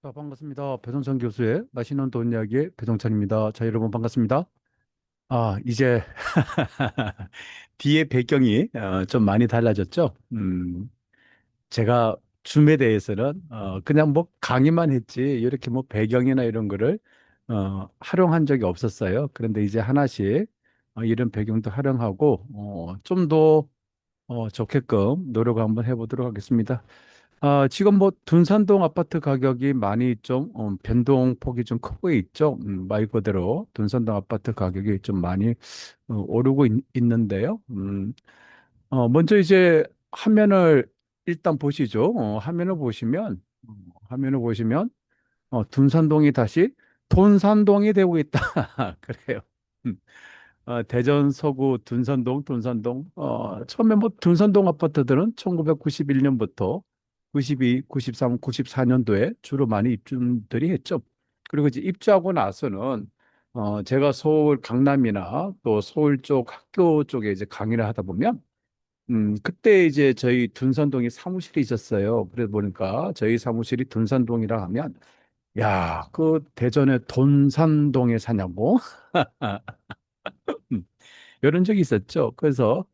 자, 반갑습니다. 배동찬 교수의 맛있는 돈 이야기의 배동찬입니다. 자, 여러분 반갑습니다. 이제 뒤에 배경이 좀 많이 달라졌죠? 제가 줌에 대해서는 그냥 뭐 강의만 했지 이렇게 뭐 배경이나 이런 거를 활용한 적이 없었어요. 그런데 이제 하나씩 이런 배경도 활용하고 좀 더 좋게끔 노력을 한번 해보도록 하겠습니다. 지금 뭐 둔산동 아파트 가격이 많이 좀 변동폭이 좀 크고 있죠. 말 그대로 둔산동 아파트 가격이 좀 많이 오르고 있는데요. 먼저 이제 화면을 일단 보시죠. 화면을 보시면 둔산동이 다시 돈산동이 되고 있다. 그래요. 음. 대전 서구 둔산동. 처음에 뭐 둔산동 아파트들은 1991년부터 92, 93, 94년도에 주로 많이 입주들이 했죠. 그리고 이제 입주하고 나서는 제가 서울 강남이나 또 서울 쪽 학교 쪽에 이제 강의를 하다 보면 그때 이제 저희 둔산동에 사무실이 있었어요. 그래서 보니까 저희 사무실이 둔산동이라 하면 야, 그 대전에 돈산동에 사냐고? 이런 적이 있었죠. 그래서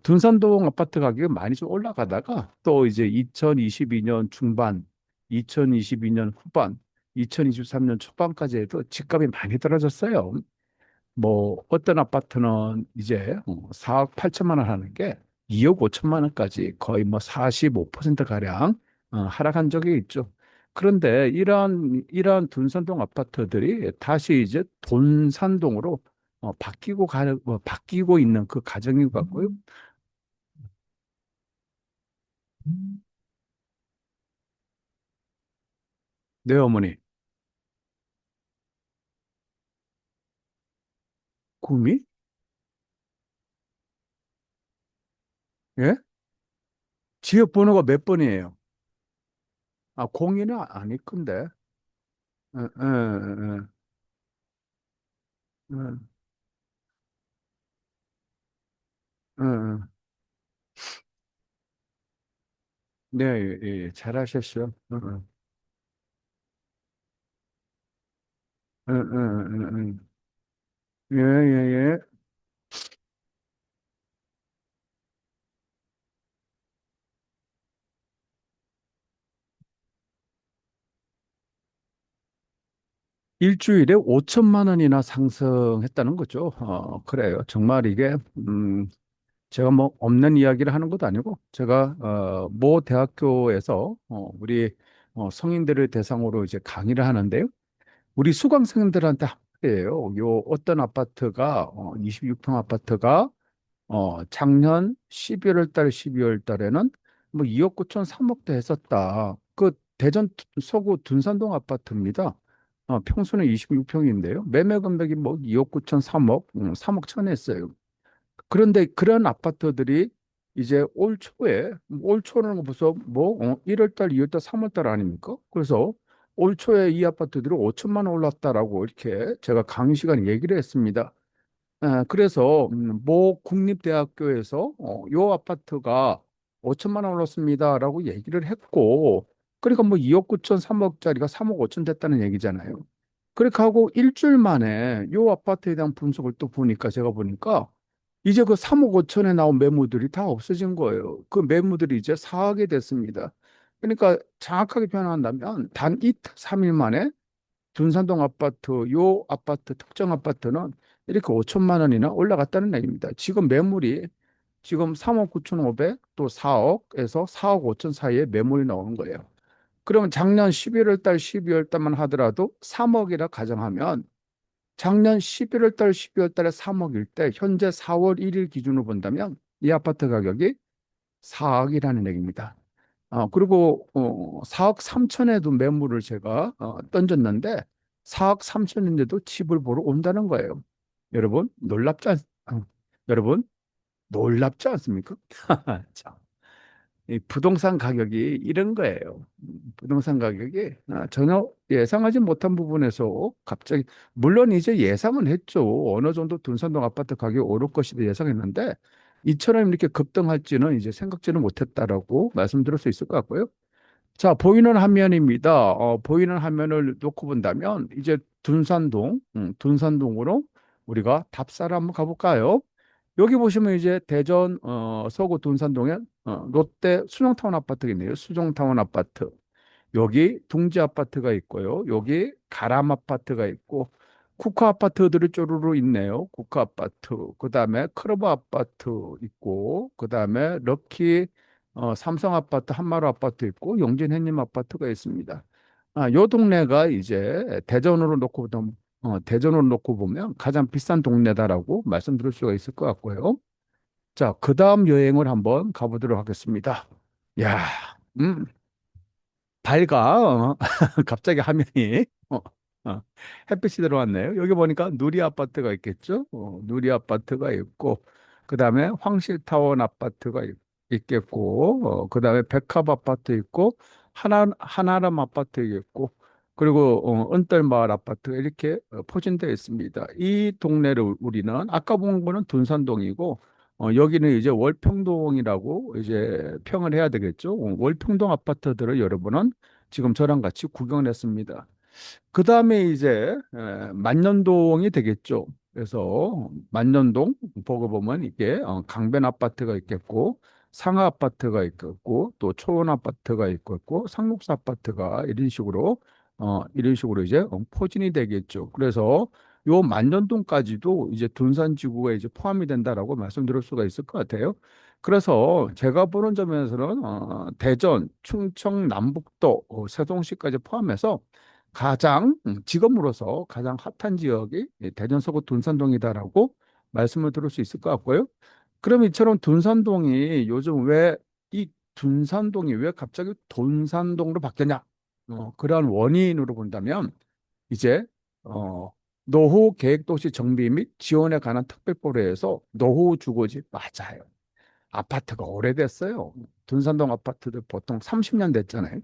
둔산동 아파트 가격이 많이 좀 올라가다가 또 이제 2022년 중반, 2022년 후반, 2023년 초반까지 해도 집값이 많이 떨어졌어요. 뭐 어떤 아파트는 이제 4억 8천만 원 하는 게 2억 5천만 원까지 거의 뭐 45% 가량 하락한 적이 있죠. 그런데 이러한 둔산동 아파트들이 다시 이제 돈산동으로 바뀌고 있는 그 과정인 것 같고요. 네, 어머니. 구미? 예? 지역 번호가 몇 번이에요? 공이는 아닐 건데. 예, 예, 예, 예, 예, 예. 네, 예, 예. 잘하셨어요. 예, 예, 예. 일주일에 5천만 원이나 상승했다는 거죠. 그래요. 정말 이게, 제가 뭐 없는 이야기를 하는 것도 아니고, 제가, 모 대학교에서, 우리, 성인들을 대상으로 이제 강의를 하는데요. 우리 수강생들한테 한예요. 요 어떤 아파트가, 26평 아파트가 작년 11월 달, 12월 달에는 뭐 2억 9천 3억대 했었다. 그 대전 서구 둔산동 아파트입니다. 평수는 26평인데요. 매매 금액이 뭐 2억 9천 3억, 3억 천 했어요. 그런데 그런 아파트들이 이제 올 초는 벌써 뭐 1월 달, 2월 달, 3월 달 아닙니까? 그래서 올 초에 이 아파트들이 5천만 원 올랐다라고 이렇게 제가 강의 시간에 얘기를 했습니다. 그래서 모 국립대학교에서 요 아파트가 5천만 원 올랐습니다라고 얘기를 했고, 그러니까 뭐 2억 9천 3억짜리가 3억 5천 됐다는 얘기잖아요. 그렇게 하고 일주일 만에 요 아파트에 대한 분석을 또 보니까 제가 보니까 이제 그 3억 5천에 나온 매물들이 다 없어진 거예요. 그 매물들이 이제 사하게 됐습니다. 그러니까 정확하게 표현한다면 단 이틀 3일 만에 둔산동 아파트, 요 아파트, 특정 아파트는 이렇게 5천만 원이나 올라갔다는 얘기입니다. 지금 매물이 지금 3억 9천 5백 또 4억에서 4억 5천 사이에 매물이 나오는 거예요. 그러면 작년 11월 달, 12월 달만 하더라도 3억이라 가정하면 작년 11월 달, 12월 달에 3억일 때 현재 4월 1일 기준으로 본다면 이 아파트 가격이 4억이라는 얘기입니다. 그리고 4억 3천에도 매물을 제가 던졌는데 4억 3천인데도 집을 보러 온다는 거예요. 여러분 여러분 놀랍지 않습니까? 참, 이 부동산 가격이 이런 거예요. 부동산 가격이 전혀 예상하지 못한 부분에서 갑자기 물론 이제 예상은 했죠. 어느 정도 둔산동 아파트 가격이 오를 것이다 예상했는데 이처럼 이렇게 급등할지는 이제 생각지는 못했다라고 말씀드릴 수 있을 것 같고요. 자, 보이는 화면입니다. 보이는 화면을 놓고 본다면 이제 둔산동, 둔산동으로 우리가 답사를 한번 가볼까요? 여기 보시면 이제 대전 서구 둔산동에 롯데 수정타운 아파트가 있네요. 수정타운 아파트. 여기 둥지 아파트가 있고요. 여기 가람 아파트가 있고 쿠카 아파트들이 쪼르르 있네요. 쿠카 아파트. 그다음에 클로버 아파트 있고 그다음에 럭키 삼성 아파트, 한마루 아파트 있고 영진 햇님 아파트가 있습니다. 요 동네가 이제 대전으로 놓고 보면 가장 비싼 동네다라고 말씀드릴 수가 있을 것 같고요. 자, 그다음 여행을 한번 가보도록 하겠습니다. 야, 음, 밝아. 갑자기 화면이 햇빛이 들어왔네요. 여기 보니까 누리 아파트가 있겠죠. 누리 아파트가 있고 그다음에 황실타운 아파트가 있겠고 그다음에 백합 아파트 있고 하나람 아파트 있겠고 그리고 은떨마을 아파트가 이렇게 포진되어 있습니다. 이 동네를 우리는 아까 본 거는 둔산동이고 여기는 이제 월평동이라고 이제 평을 해야 되겠죠. 월평동 아파트들을 여러분은 지금 저랑 같이 구경을 했습니다. 그 다음에 이제 만년동이 되겠죠. 그래서 만년동 보고 보면 이게 강변 아파트가 있겠고 상하 아파트가 있겠고 또 초원 아파트가 있겠고 상록사 아파트가 이런 식으로 이제 포진이 되겠죠. 그래서 요 만년동까지도 이제 둔산지구가 이제 포함이 된다라고 말씀드릴 수가 있을 것 같아요. 그래서 제가 보는 점에서는 대전, 충청, 남북도, 세종시까지 포함해서 지금으로서 가장 핫한 지역이 이 대전 서구 둔산동이다라고 말씀을 드릴 수 있을 것 같고요. 그럼 이처럼 둔산동이 요즘 이 둔산동이 왜 갑자기 돈산동으로 바뀌었냐? 그러한 원인으로 본다면 이제 노후 계획도시 정비 및 지원에 관한 특별법에 의해서 노후 주거지 맞아요. 아파트가 오래됐어요. 둔산동 아파트들 보통 30년 됐잖아요.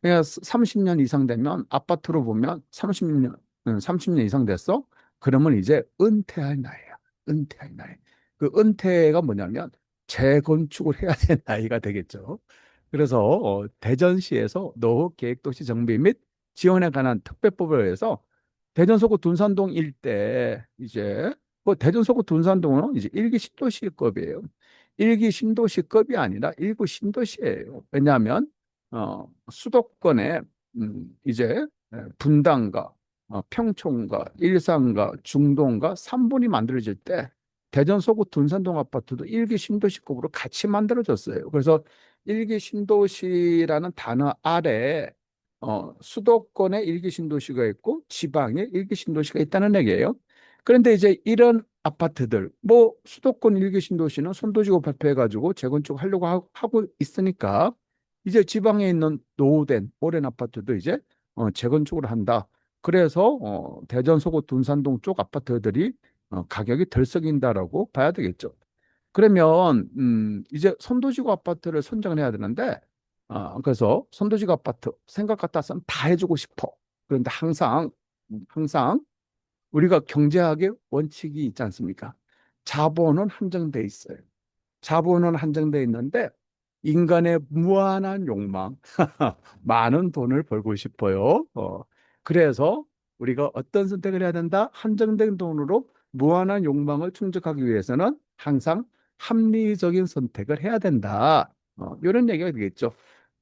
그러니까 30년 이상 되면 아파트로 보면 30년 이상 됐어? 그러면 이제 은퇴할 나이야. 은퇴할 나이. 그 은퇴가 뭐냐면 재건축을 해야 되는 나이가 되겠죠. 그래서 대전시에서 노후 계획도시 정비 및 지원에 관한 특별법을 의해서 대전 서구 둔산동 일대 이제 대전 서구 둔산동은 이제 일기 신도시급이에요. 일기 신도시급이 아니라 일부 신도시예요. 왜냐하면 수도권에 이제 분당과 평촌과 일산과 중동과 3분이 만들어질 때 대전 서구 둔산동 아파트도 일기 신도시급으로 같이 만들어졌어요. 그래서 일기 신도시라는 단어 아래 수도권에 일기 신도시가 있고 지방에 일기 신도시가 있다는 얘기예요. 그런데 이제 이런 아파트들, 뭐 수도권 일기 신도시는 손도지구 발표해가지고 재건축 하려고 하고 있으니까 이제 지방에 있는 노후된 오랜 아파트도 이제 재건축을 한다. 그래서 대전 서구 둔산동 쪽 아파트들이 가격이 들썩인다라고 봐야 되겠죠. 그러면 이제 선도지구 아파트를 선정을 해야 되는데 그래서 선도지구 아파트 생각 같아서는 다 해주고 싶어. 그런데 항상 우리가 경제학의 원칙이 있지 않습니까? 자본은 한정돼 있어요. 자본은 한정돼 있는데 인간의 무한한 욕망, 많은 돈을 벌고 싶어요. 그래서 우리가 어떤 선택을 해야 된다? 한정된 돈으로 무한한 욕망을 충족하기 위해서는 항상 합리적인 선택을 해야 된다. 이런 얘기가 되겠죠.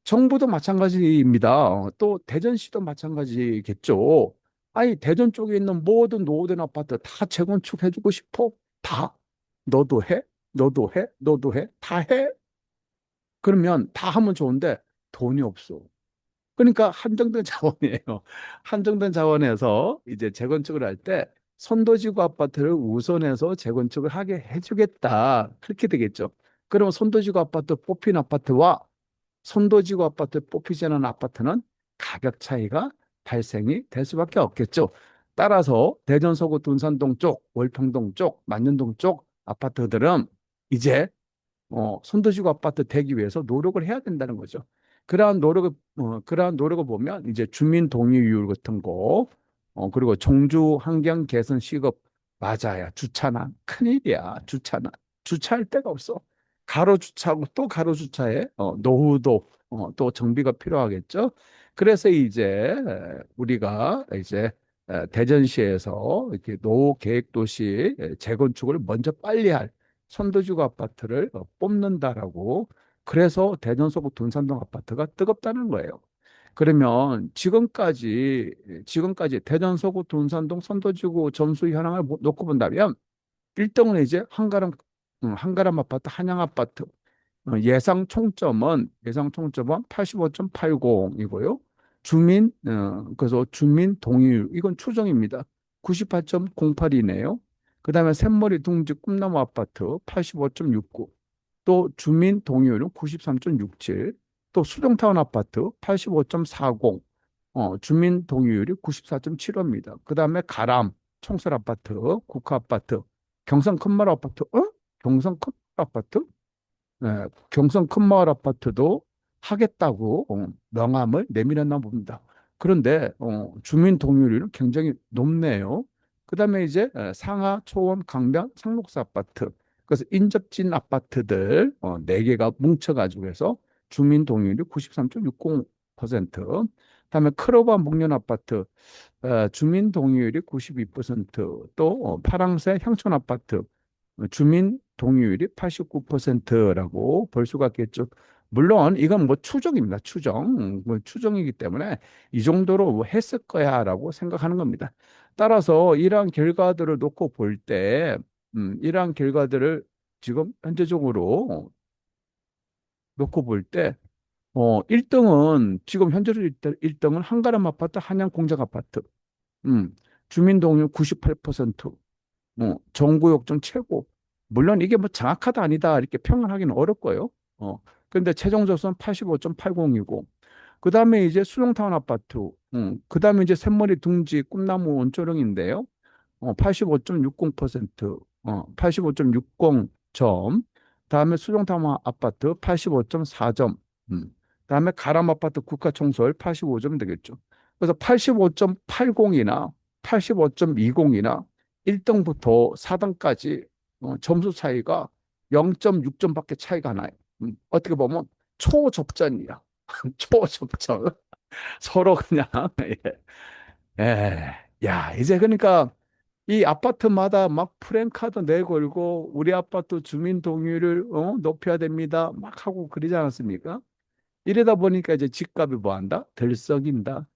정부도 마찬가지입니다. 또 대전시도 마찬가지겠죠. 아니, 대전 쪽에 있는 모든 노후된 아파트 다 재건축해주고 싶어? 다. 너도 해? 너도 해? 너도 해? 다 해? 그러면 다 하면 좋은데 돈이 없어. 그러니까 한정된 자원이에요. 한정된 자원에서 이제 재건축을 할 때 선도지구 아파트를 우선해서 재건축을 하게 해주겠다. 그렇게 되겠죠. 그러면 선도지구 아파트 뽑힌 아파트와 선도지구 아파트 뽑히지 않은 아파트는 가격 차이가 발생이 될 수밖에 없겠죠. 따라서 대전 서구 둔산동 쪽, 월평동 쪽, 만년동 쪽 아파트들은 이제 선도시구 아파트 되기 위해서 노력을 해야 된다는 거죠. 그러한 노력을 보면 이제 주민 동의율 같은 거, 그리고 종주 환경 개선 시급 맞아야 주차난 큰일이야. 주차할 데가 없어. 가로 주차하고 또 가로 주차해. 노후도 또 정비가 필요하겠죠. 그래서 이제 우리가 이제 대전시에서 이렇게 노계획도시 재건축을 먼저 빨리 할 선도지구 아파트를 뽑는다라고. 그래서 대전 서구 돈산동 아파트가 뜨겁다는 거예요. 그러면 지금까지 대전 서구 돈산동 선도지구 점수 현황을 놓고 본다면 1등은 이제 한가람 아파트, 한양 아파트. 예상 총점은 85.80이고요. 그래서 주민 동의율, 이건 추정입니다. 98.08이네요. 그다음에 샘머리 둥지 꿈나무 아파트 85.69. 또 주민 동의율은 93.67. 또 수정타운 아파트 85.40. 주민 동의율이 94.75입니다. 그다음에 가람 청설 아파트, 국화 아파트, 경성 큰마을 아파트, 경성 큰마을 아파트? 네, 경성 큰마을 아파트도 하겠다고 명함을 내밀었나 봅니다. 그런데 주민 동의율이 굉장히 높네요. 그다음에 이제 상하, 초원, 강변, 상록수 아파트. 그래서 인접진 아파트들 4개가 뭉쳐가지고 해서 주민 동의율이 93.60%. 그다음에 크로바 목련 아파트 주민 동의율이 92%. 또 파랑새 향촌 아파트 주민 동의율이 89%라고 볼 수가 있겠죠. 물론 이건 뭐 추정입니다. 추정. 뭐 추정이기 때문에 이 정도로 뭐 했을 거야라고 생각하는 겁니다. 따라서 이러한 결과들을 놓고 볼 때, 이러한 결과들을 지금 현재적으로 놓고 볼 때, 1등은 지금 현재로 1등은 한가람 아파트, 한양 공작 아파트. 주민 동의율 98%. 정구역좀 최고. 물론 이게 뭐 정확하다 아니다 이렇게 평가하기는 어렵고요. 그런데 최종 적수는 85.80이고, 그 다음에 이제 수정타운 아파트, 그 다음에 이제 샘머리 둥지 꿈나무 원조령인데요. 85.60%, 85.60점. 다음에 수정타운 아파트 85.4점. 다음에 가람 아파트 국가청솔 85점 되겠죠. 그래서 85.80이나 85.20이나 1등부터 4등까지 점수 차이가 0.6점밖에 차이가 나요. 어떻게 보면 초접전이야. 초접전. 서로 그냥 야, 이제 그러니까 이 아파트마다 막 프랜카드 내걸고 우리 아파트 주민 동의를 높여야 됩니다. 막 하고 그러지 않았습니까? 이러다 보니까 이제 집값이 뭐 한다? 들썩인다.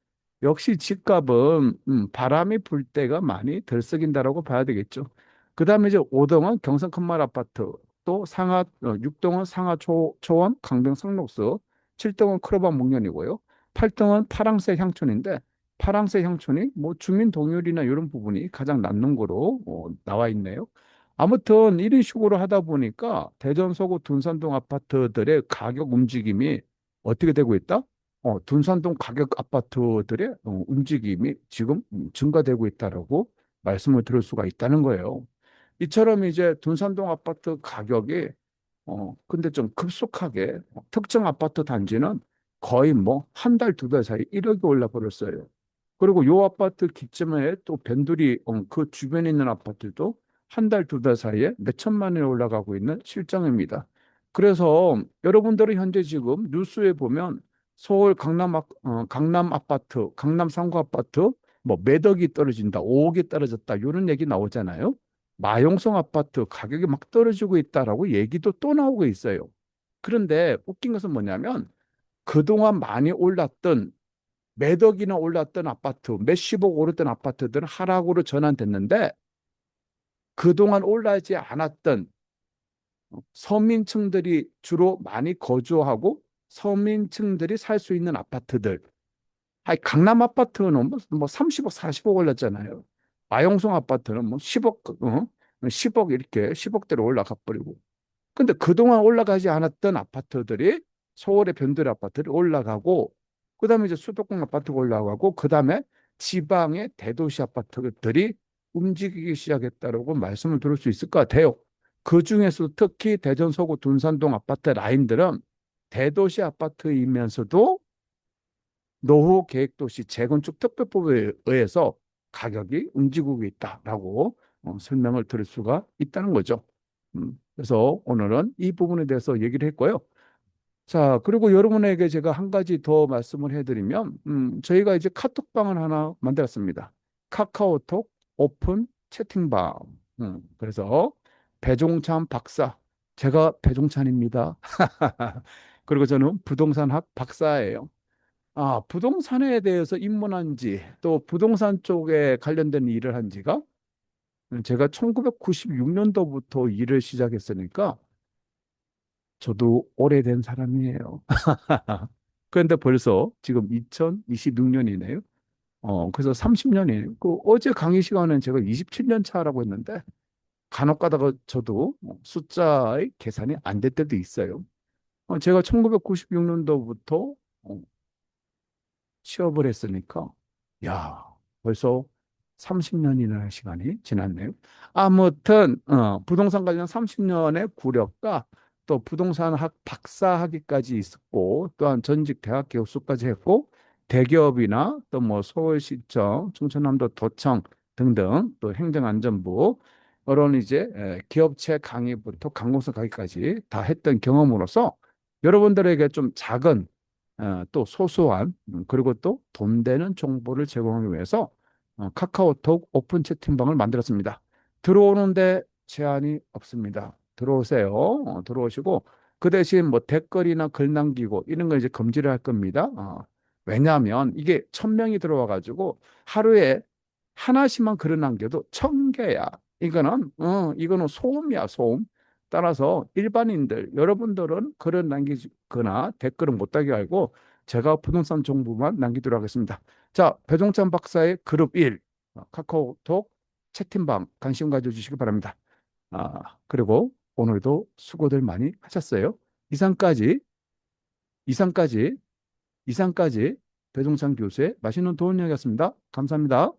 역시 집값은 바람이 불 때가 많이 들썩인다라고 봐야 되겠죠. 그다음에 이제 5등은 경성 큰마을 아파트, 또 6등은 상하 초원 강변 상록수, 7등은 크로바 목련이고요. 8등은 파랑새 향촌인데 파랑새 향촌이 뭐 주민 동의율이나 이런 부분이 가장 낮는 거로 나와 있네요. 아무튼 이런 식으로 하다 보니까 대전 서구 둔산동 아파트들의 가격 움직임이 어떻게 되고 있다? 둔산동 가격 아파트들의 움직임이 지금 증가되고 있다라고 말씀을 드릴 수가 있다는 거예요. 이처럼 이제 둔산동 아파트 가격이 근데 좀 급속하게 특정 아파트 단지는 거의 뭐 한 달, 2달 사이 1억이 올라 버렸어요. 그리고 요 아파트 기점에 또 변두리 그 주변에 있는 아파트도 한 달, 2달 사이에 몇 천만 원이 올라가고 있는 실정입니다. 그래서 여러분들은 현재 지금 뉴스에 보면 서울 강남 아파트, 강남 상가 아파트 뭐 몇 억이 떨어진다, 5억이 떨어졌다 이런 얘기 나오잖아요. 마용성 아파트 가격이 막 떨어지고 있다라고 얘기도 또 나오고 있어요. 그런데 웃긴 것은 뭐냐면 그동안 많이 올랐던 몇 억이나 올랐던 아파트, 몇십억 오르던 아파트들은 하락으로 전환됐는데 그동안 올라지 않았던 서민층들이 주로 많이 거주하고 서민층들이 살 수 있는 아파트들. 아니, 강남 아파트는 뭐 30억, 40억 올랐잖아요. 마용성 아파트는 뭐 10억, 10억 이렇게 10억대로 올라가 버리고. 근데 그동안 올라가지 않았던 아파트들이 서울의 변두리 아파트를 올라가고, 그다음에 이제 수도권 아파트가 올라가고, 그다음에 지방의 대도시 아파트들이 움직이기 시작했다라고 말씀을 드릴 수 있을 것 같아요. 그 중에서 특히 대전 서구 둔산동 아파트 라인들은 대도시 아파트이면서도 노후 계획도시 재건축 특별법에 의해서 가격이 움직이고 있다라고 설명을 드릴 수가 있다는 거죠. 그래서 오늘은 이 부분에 대해서 얘기를 했고요. 자, 그리고 여러분에게 제가 한 가지 더 말씀을 해드리면, 저희가 이제 카톡방을 하나 만들었습니다. 카카오톡 오픈 채팅방. 그래서 배종찬 박사, 제가 배종찬입니다. 그리고 저는 부동산학 박사예요. 아, 부동산에 대해서 입문한 지, 또 부동산 쪽에 관련된 일을 한 지가 제가 1996년도부터 일을 시작했으니까 저도 오래된 사람이에요. 그런데 벌써 지금 2026년이네요. 그래서 30년이에요. 그 어제 강의 시간은 제가 27년 차라고 했는데 간혹 가다가 저도 숫자의 계산이 안 될 때도 있어요. 제가 1996년도부터 취업을 했으니까, 야, 벌써 30년이나 시간이 지났네요. 아무튼, 부동산 관련 30년의 구력과 또 부동산 학 박사 학위까지 있었고, 또한 전직 대학 교수까지 했고, 대기업이나 또 뭐 서울시청, 충청남도 도청 등등 또 행정안전부, 이런 이제 기업체 강의부터 관공서 강의까지 다 했던 경험으로서 여러분들에게 좀 작은 또 소소한 그리고 또 돈 되는 정보를 제공하기 위해서 카카오톡 오픈 채팅방을 만들었습니다. 들어오는데 제한이 없습니다. 들어오세요. 들어오시고 그 대신 뭐 댓글이나 글 남기고 이런 걸 이제 금지를 할 겁니다. 왜냐하면 이게 1,000명이 들어와 가지고 하루에 하나씩만 글을 남겨도 1,000개야. 이거는 소음이야, 소음. 따라서 일반인들, 여러분들은 글을 남기거나 댓글을 못하게 알고 제가 부동산 정보만 남기도록 하겠습니다. 자, 배종찬 박사의 그룹 1, 카카오톡 채팅방 관심 가져주시기 바랍니다. 그리고 오늘도 수고들 많이 하셨어요. 이상까지, 이상까지, 이상까지 배종찬 교수의 맛있는 도움 이야기였습니다. 감사합니다.